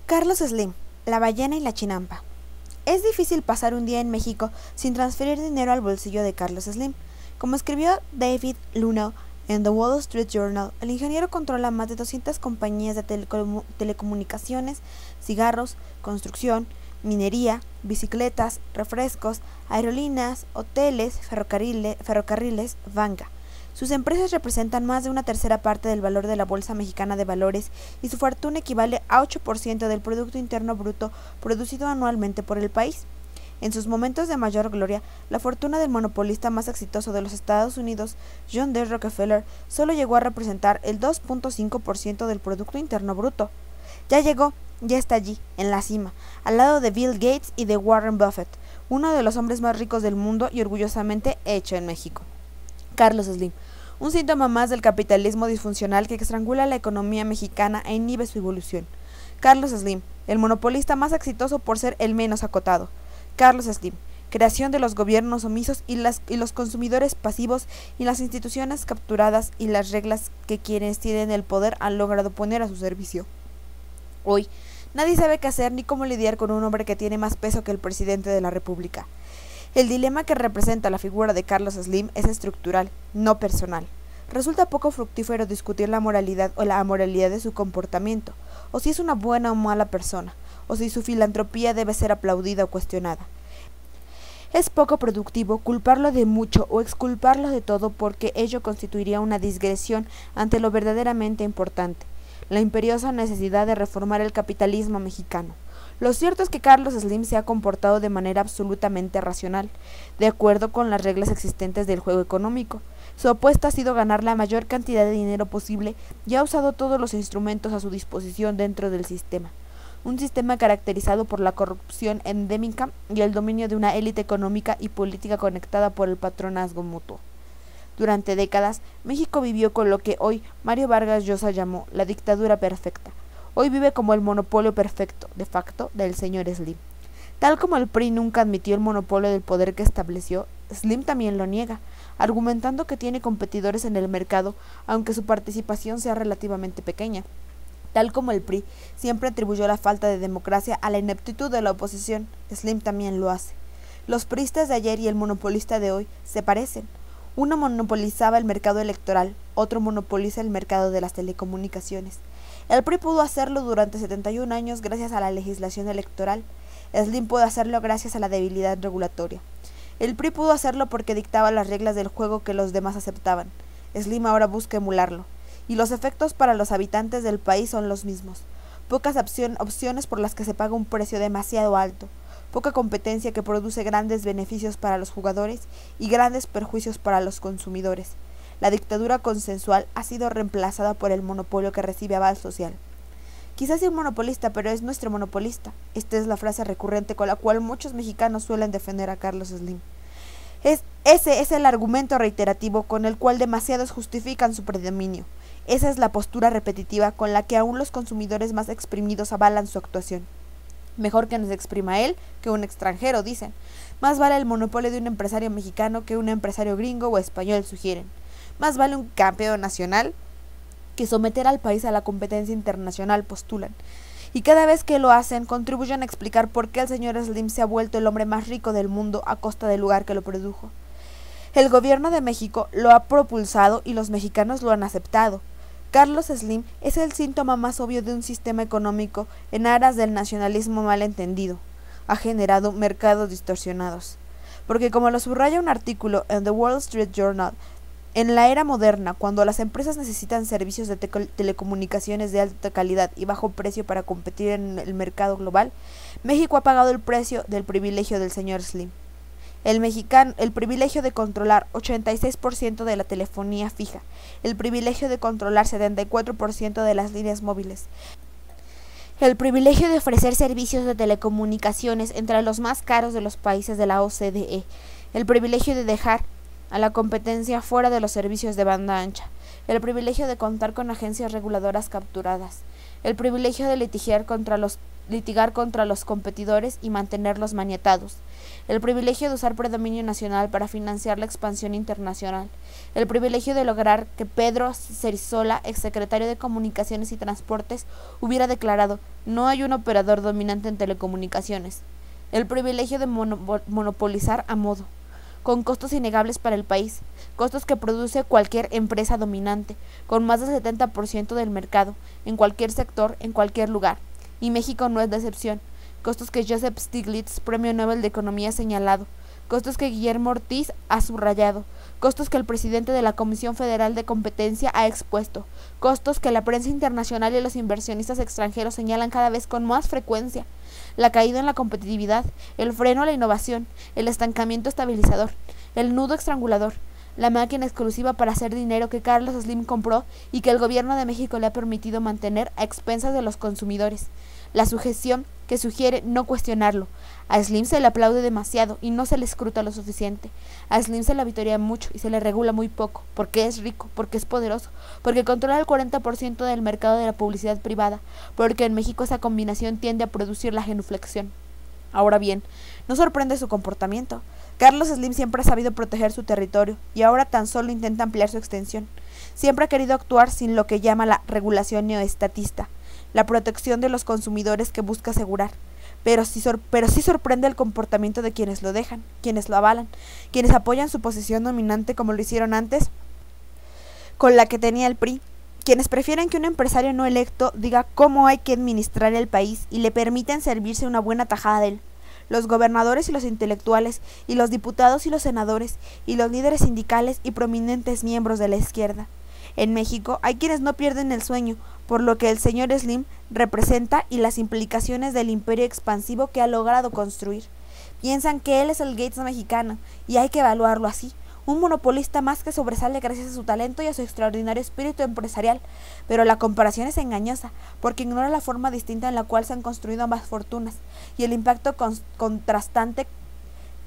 Carlos Slim, la ballena y la chinampa. Es difícil pasar un día en México sin transferir dinero al bolsillo de Carlos Slim. Como escribió David Lunel en The Wall Street Journal, el ingeniero controla más de 200 compañías de telecomunicaciones, cigarros, construcción, minería, bicicletas, refrescos, aerolíneas, hoteles, ferrocarriles, banca. Sus empresas representan más de una tercera parte del valor de la Bolsa Mexicana de Valores y su fortuna equivale a 8% del Producto Interno Bruto producido anualmente por el país. En sus momentos de mayor gloria, la fortuna del monopolista más exitoso de los Estados Unidos, John D. Rockefeller, solo llegó a representar el 2.5% del Producto Interno Bruto. Ya llegó, ya está allí, en la cima, al lado de Bill Gates y de Warren Buffett, uno de los hombres más ricos del mundo y orgullosamente hecho en México. Carlos Slim, un síntoma más del capitalismo disfuncional que estrangula la economía mexicana e inhibe su evolución. Carlos Slim, el monopolista más exitoso por ser el menos acotado. Carlos Slim, creación de los gobiernos omisos y los consumidores pasivos y las instituciones capturadas y las reglas que quienes tienen el poder han logrado poner a su servicio. Hoy, nadie sabe qué hacer ni cómo lidiar con un hombre que tiene más peso que el presidente de la República. El dilema que representa la figura de Carlos Slim es estructural, no personal. Resulta poco fructífero discutir la moralidad o la amoralidad de su comportamiento, o si es una buena o mala persona, o si su filantropía debe ser aplaudida o cuestionada. Es poco productivo culparlo de mucho o exculparlo de todo porque ello constituiría una digresión ante lo verdaderamente importante, la imperiosa necesidad de reformar el capitalismo mexicano. Lo cierto es que Carlos Slim se ha comportado de manera absolutamente racional, de acuerdo con las reglas existentes del juego económico. Su apuesta ha sido ganar la mayor cantidad de dinero posible y ha usado todos los instrumentos a su disposición dentro del sistema. Un sistema caracterizado por la corrupción endémica y el dominio de una élite económica y política conectada por el patronazgo mutuo. Durante décadas, México vivió con lo que hoy Mario Vargas Llosa llamó la dictadura perfecta. Hoy vive como el monopolio perfecto, de facto, del señor Slim. Tal como el PRI nunca admitió el monopolio del poder que estableció, Slim también lo niega, argumentando que tiene competidores en el mercado, aunque su participación sea relativamente pequeña. Tal como el PRI siempre atribuyó la falta de democracia a la ineptitud de la oposición, Slim también lo hace. Los priistas de ayer y el monopolista de hoy se parecen. Uno monopolizaba el mercado electoral, otro monopoliza el mercado de las telecomunicaciones. El PRI pudo hacerlo durante 71 años gracias a la legislación electoral. Slim pudo hacerlo gracias a la debilidad regulatoria. El PRI pudo hacerlo porque dictaba las reglas del juego que los demás aceptaban. Slim ahora busca emularlo. Y los efectos para los habitantes del país son los mismos. Pocas opciones por las que se paga un precio demasiado alto. Poca competencia que produce grandes beneficios para los jugadores y grandes perjuicios para los consumidores. La dictadura consensual ha sido reemplazada por el monopolio que recibe aval social. Quizás sea un monopolista, pero es nuestro monopolista. Esta es la frase recurrente con la cual muchos mexicanos suelen defender a Carlos Slim. Ese es el argumento reiterativo con el cual demasiados justifican su predominio. Esa es la postura repetitiva con la que aún los consumidores más exprimidos avalan su actuación. Mejor que nos exprima él que un extranjero, dicen. Más vale el monopolio de un empresario mexicano que un empresario gringo o español, sugieren. Más vale un campeón nacional que someter al país a la competencia internacional, postulan. Y cada vez que lo hacen, contribuyen a explicar por qué el señor Slim se ha vuelto el hombre más rico del mundo a costa del lugar que lo produjo. El gobierno de México lo ha propulsado y los mexicanos lo han aceptado. Carlos Slim es el síntoma más obvio de un sistema económico en aras del nacionalismo malentendido. Ha generado mercados distorsionados. Porque como lo subraya un artículo en The Wall Street Journal, en la era moderna, cuando las empresas necesitan servicios de telecomunicaciones de alta calidad y bajo precio para competir en el mercado global, México ha pagado el precio del privilegio del señor Slim. El privilegio de controlar 86% de la telefonía fija, el privilegio de controlar 74% de las líneas móviles, el privilegio de ofrecer servicios de telecomunicaciones entre los más caros de los países de la OCDE, el privilegio de dejar a la competencia fuera de los servicios de banda ancha, el privilegio de contar con agencias reguladoras capturadas, el privilegio de litigiar contra los litigar contra los competidores y mantenerlos maniatados, el privilegio de usar predominio nacional para financiar la expansión internacional, el privilegio de lograr que Pedro Cerizola, exsecretario de Comunicaciones y Transportes, hubiera declarado: no hay un operador dominante en telecomunicaciones, el privilegio de monopolizar a modo, con costos innegables para el país, costos que produce cualquier empresa dominante, con más del 70% del mercado, en cualquier sector, en cualquier lugar. Y México no es la excepción. Costos que Joseph Stiglitz, Premio Nobel de Economía, ha señalado, costos que Guillermo Ortiz ha subrayado, costos que el presidente de la Comisión Federal de Competencia ha expuesto, costos que la prensa internacional y los inversionistas extranjeros señalan cada vez con más frecuencia: la caída en la competitividad, el freno a la innovación, el estancamiento estabilizador, el nudo estrangulador, la máquina exclusiva para hacer dinero que Carlos Slim compró y que el gobierno de México le ha permitido mantener a expensas de los consumidores, la sujeción que sugiere no cuestionarlo. A Slim se le aplaude demasiado y no se le escruta lo suficiente. A Slim se le vitorea mucho y se le regula muy poco, porque es rico, porque es poderoso, porque controla el 40% del mercado de la publicidad privada, porque en México esa combinación tiende a producir la genuflexión. Ahora bien, no sorprende su comportamiento. Carlos Slim siempre ha sabido proteger su territorio y ahora tan solo intenta ampliar su extensión. Siempre ha querido actuar sin lo que llama la regulación neoestatista, la protección de los consumidores que busca asegurar. Pero sí sorprende el comportamiento de quienes lo dejan, quienes lo avalan, quienes apoyan su posición dominante como lo hicieron antes con la que tenía el PRI, quienes prefieren que un empresario no electo diga cómo hay que administrar el país y le permiten servirse una buena tajada de él. Los gobernadores y los intelectuales, y los diputados y los senadores, y los líderes sindicales y prominentes miembros de la izquierda. En México hay quienes no pierden el sueño por lo que el señor Slim representa y las implicaciones del imperio expansivo que ha logrado construir. Piensan que él es el Gates mexicano y hay que evaluarlo así, un monopolista más que sobresale gracias a su talento y a su extraordinario espíritu empresarial, pero la comparación es engañosa, porque ignora la forma distinta en la cual se han construido ambas fortunas y el impacto contrastante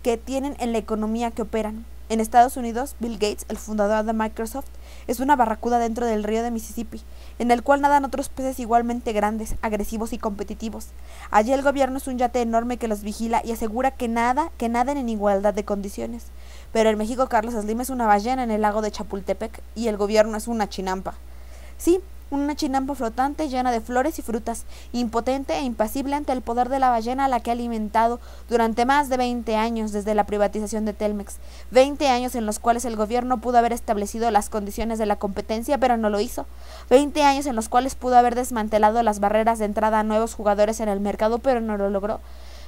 que tienen en la economía que operan. En Estados Unidos, Bill Gates, el fundador de Microsoft, es una barracuda dentro del río de Mississippi, en el cual nadan otros peces igualmente grandes, agresivos y competitivos. Allí el gobierno es un yate enorme que los vigila y asegura que naden en igualdad de condiciones. Pero en México Carlos Slim es una ballena en el lago de Chapultepec y el gobierno es una chinampa. Sí, una chinampa flotante llena de flores y frutas, impotente e impasible ante el poder de la ballena a la que ha alimentado durante más de 20 años desde la privatización de Telmex. 20 años en los cuales el gobierno pudo haber establecido las condiciones de la competencia, pero no lo hizo. 20 años en los cuales pudo haber desmantelado las barreras de entrada a nuevos jugadores en el mercado, pero no lo logró.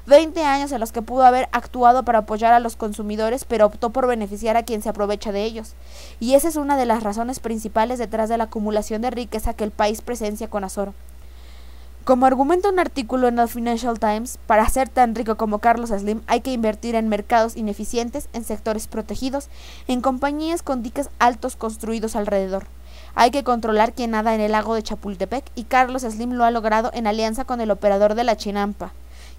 20 años en los que pudo haber actuado para apoyar a los consumidores, pero optó por beneficiar a quien se aprovecha de ellos. Y esa es una de las razones principales detrás de la acumulación de riqueza que el país presencia con azoro. Como argumenta un artículo en el Financial Times, para ser tan rico como Carlos Slim hay que invertir en mercados ineficientes, en sectores protegidos, en compañías con diques altos construidos alrededor. Hay que controlar quién nada en el lago de Chapultepec y Carlos Slim lo ha logrado en alianza con el operador de la chinampa,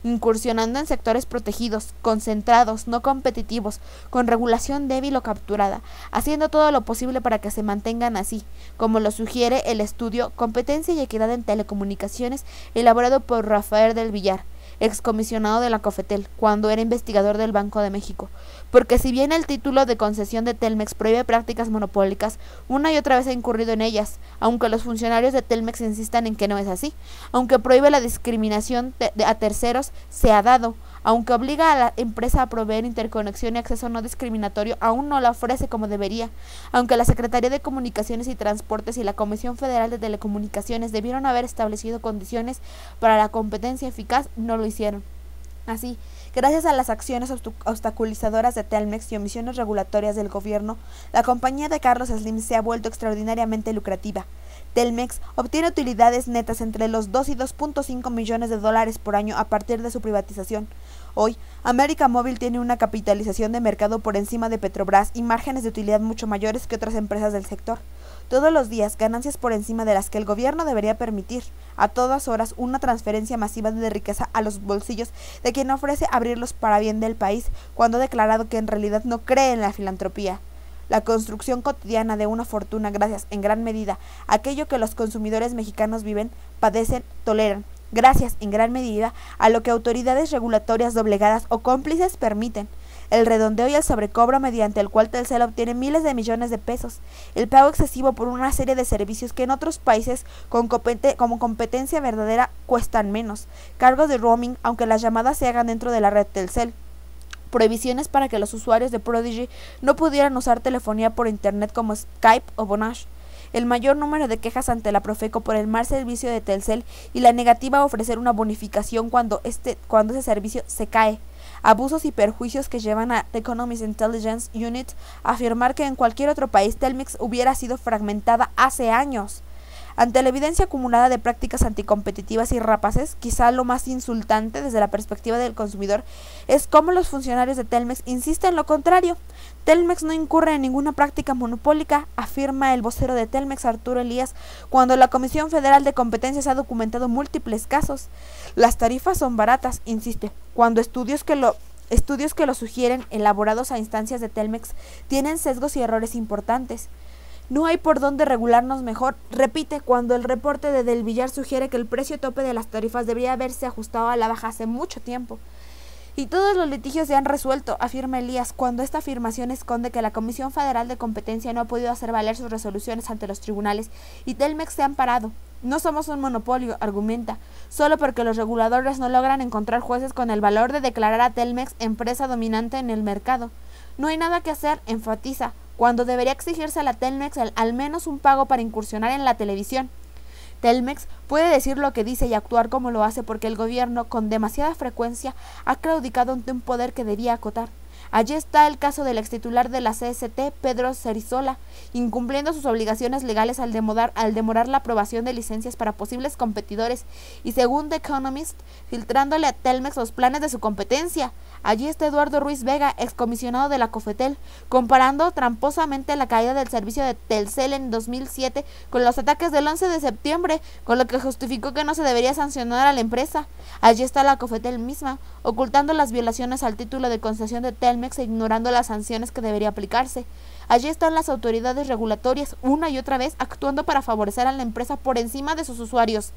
incursionando en sectores protegidos, concentrados, no competitivos, con regulación débil o capturada, haciendo todo lo posible para que se mantengan así, como lo sugiere el estudio Competencia y Equidad en Telecomunicaciones, elaborado por Rafael del Villar, excomisionado de la COFETEL, cuando era investigador del Banco de México, porque si bien el título de concesión de Telmex prohíbe prácticas monopólicas, una y otra vez ha incurrido en ellas, aunque los funcionarios de Telmex insistan en que no es así, aunque prohíbe la discriminación a terceros, se ha dado, aunque obliga a la empresa a proveer interconexión y acceso no discriminatorio, aún no la ofrece como debería, aunque la Secretaría de Comunicaciones y Transportes y la Comisión Federal de Telecomunicaciones debieron haber establecido condiciones para la competencia eficaz, no lo hicieron. Así, gracias a las acciones obstaculizadoras de Telmex y omisiones regulatorias del gobierno, la compañía de Carlos Slim se ha vuelto extraordinariamente lucrativa. Telmex obtiene utilidades netas entre los 2 y 2.5 millones de dólares por año a partir de su privatización. Hoy, América Móvil tiene una capitalización de mercado por encima de Petrobras y márgenes de utilidad mucho mayores que otras empresas del sector. Todos los días, ganancias por encima de las que el gobierno debería permitir. A todas horas, una transferencia masiva de riqueza a los bolsillos de quien ofrece abrirlos para bien del país, cuando ha declarado que en realidad no cree en la filantropía. La construcción cotidiana de una fortuna gracias, en gran medida, a aquello que los consumidores mexicanos viven, padecen, toleran, gracias, en gran medida, a lo que autoridades regulatorias doblegadas o cómplices permiten. El redondeo y el sobrecobro mediante el cual Telcel obtiene miles de millones de pesos, el pago excesivo por una serie de servicios que en otros países como competencia verdadera cuestan menos, cargos de roaming aunque las llamadas se hagan dentro de la red Telcel, prohibiciones para que los usuarios de Prodigy no pudieran usar telefonía por internet como Skype o Vonage, el mayor número de quejas ante la Profeco por el mal servicio de Telcel y la negativa a ofrecer una bonificación cuando ese servicio se cae, abusos y perjuicios que llevan a The Economist Intelligence Unit a afirmar que en cualquier otro país Telmex hubiera sido fragmentada hace años. Ante la evidencia acumulada de prácticas anticompetitivas y rapaces, quizá lo más insultante desde la perspectiva del consumidor es cómo los funcionarios de Telmex insisten en lo contrario. Telmex no incurre en ninguna práctica monopólica, afirma el vocero de Telmex, Arturo Elías, cuando la Comisión Federal de Competencias ha documentado múltiples casos. Las tarifas son baratas, insiste, cuando estudios que lo sugieren, elaborados a instancias de Telmex, tienen sesgos y errores importantes. No hay por dónde regularnos mejor, repite, cuando el reporte de Del Villar sugiere que el precio tope de las tarifas debería haberse ajustado a la baja hace mucho tiempo. Y todos los litigios se han resuelto, afirma Elías, cuando esta afirmación esconde que la Comisión Federal de Competencia no ha podido hacer valer sus resoluciones ante los tribunales y Telmex se ha amparado. No somos un monopolio, argumenta, solo porque los reguladores no logran encontrar jueces con el valor de declarar a Telmex empresa dominante en el mercado. No hay nada que hacer, enfatiza, cuando debería exigirse a la Telmex al menos un pago para incursionar en la televisión. Telmex puede decir lo que dice y actuar como lo hace porque el gobierno, con demasiada frecuencia, ha claudicado ante un poder que debía acotar. Allí está el caso del extitular de la CST, Pedro Cerizola, incumpliendo sus obligaciones legales al demorar la aprobación de licencias para posibles competidores y, según The Economist, filtrándole a Telmex los planes de su competencia. Allí está Eduardo Ruiz Vega, excomisionado de la Cofetel, comparando tramposamente la caída del servicio de Telcel en 2007 con los ataques del 11 de septiembre, con lo que justificó que no se debería sancionar a la empresa. Allí está la Cofetel misma, ocultando las violaciones al título de concesión de Telmex e ignorando las sanciones que debería aplicarse. Allí están las autoridades regulatorias, una y otra vez, actuando para favorecer a la empresa por encima de sus usuarios.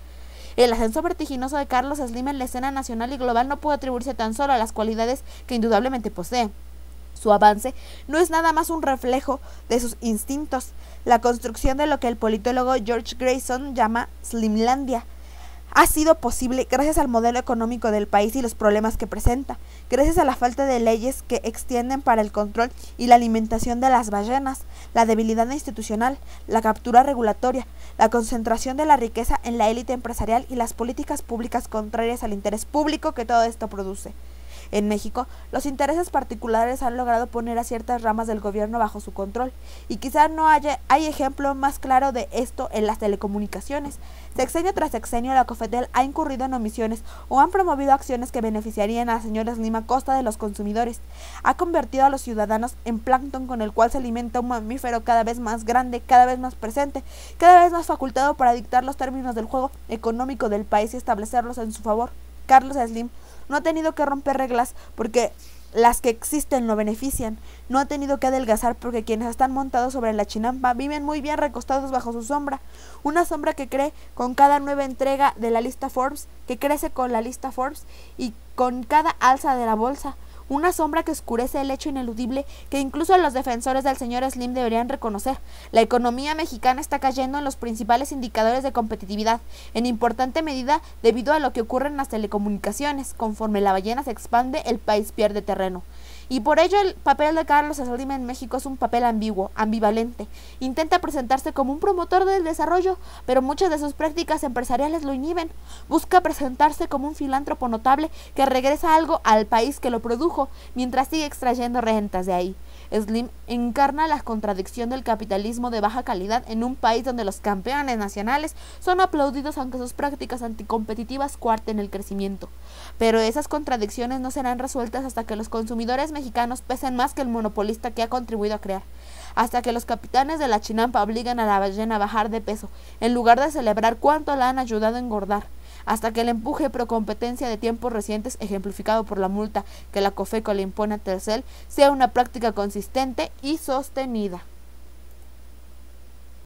El ascenso vertiginoso de Carlos Slim en la escena nacional y global no puede atribuirse tan solo a las cualidades que indudablemente posee. Su avance no es nada más un reflejo de sus instintos, la construcción de lo que el politólogo George Grayson llama Slimlandia. Ha sido posible gracias al modelo económico del país y los problemas que presenta, gracias a la falta de leyes que extienden para el control y la alimentación de las ballenas, la debilidad institucional, la captura regulatoria, la concentración de la riqueza en la élite empresarial y las políticas públicas contrarias al interés público que todo esto produce. En México, los intereses particulares han logrado poner a ciertas ramas del gobierno bajo su control, y quizá no hay ejemplo más claro de esto en las telecomunicaciones. Sexenio tras sexenio, la Cofetel ha incurrido en omisiones o han promovido acciones que beneficiarían a la señora Slim a costa de los consumidores. Ha convertido a los ciudadanos en plancton con el cual se alimenta un mamífero cada vez más grande, cada vez más presente, cada vez más facultado para dictar los términos del juego económico del país y establecerlos en su favor. Carlos Slim no ha tenido que romper reglas porque las que existen lo benefician. No ha tenido que adelgazar porque quienes están montados sobre la chinampa viven muy bien recostados bajo su sombra. Una sombra que crece con cada nueva entrega de la lista Forbes, y con cada alza de la bolsa. Una sombra que oscurece el hecho ineludible que incluso los defensores del señor Slim deberían reconocer. La economía mexicana está cayendo en los principales indicadores de competitividad, en importante medida debido a lo que ocurre en las telecomunicaciones. Conforme la ballena se expande, el país pierde terreno. Y por ello el papel de Carlos Slim en México es un papel ambiguo, ambivalente. Intenta presentarse como un promotor del desarrollo, pero muchas de sus prácticas empresariales lo inhiben. Busca presentarse como un filántropo notable que regresa algo al país que lo produjo, mientras sigue extrayendo rentas de ahí. Slim encarna la contradicción del capitalismo de baja calidad en un país donde los campeones nacionales son aplaudidos aunque sus prácticas anticompetitivas cuarten el crecimiento. Pero esas contradicciones no serán resueltas hasta que los consumidores mexicanos pesen más que el monopolista que ha contribuido a crear, hasta que los capitanes de la chinampa obligan a la ballena a bajar de peso, en lugar de celebrar cuánto la han ayudado a engordar, hasta que el empuje pro competencia de tiempos recientes, ejemplificado por la multa que la Cofeco le impone a Telcel, sea una práctica consistente y sostenida.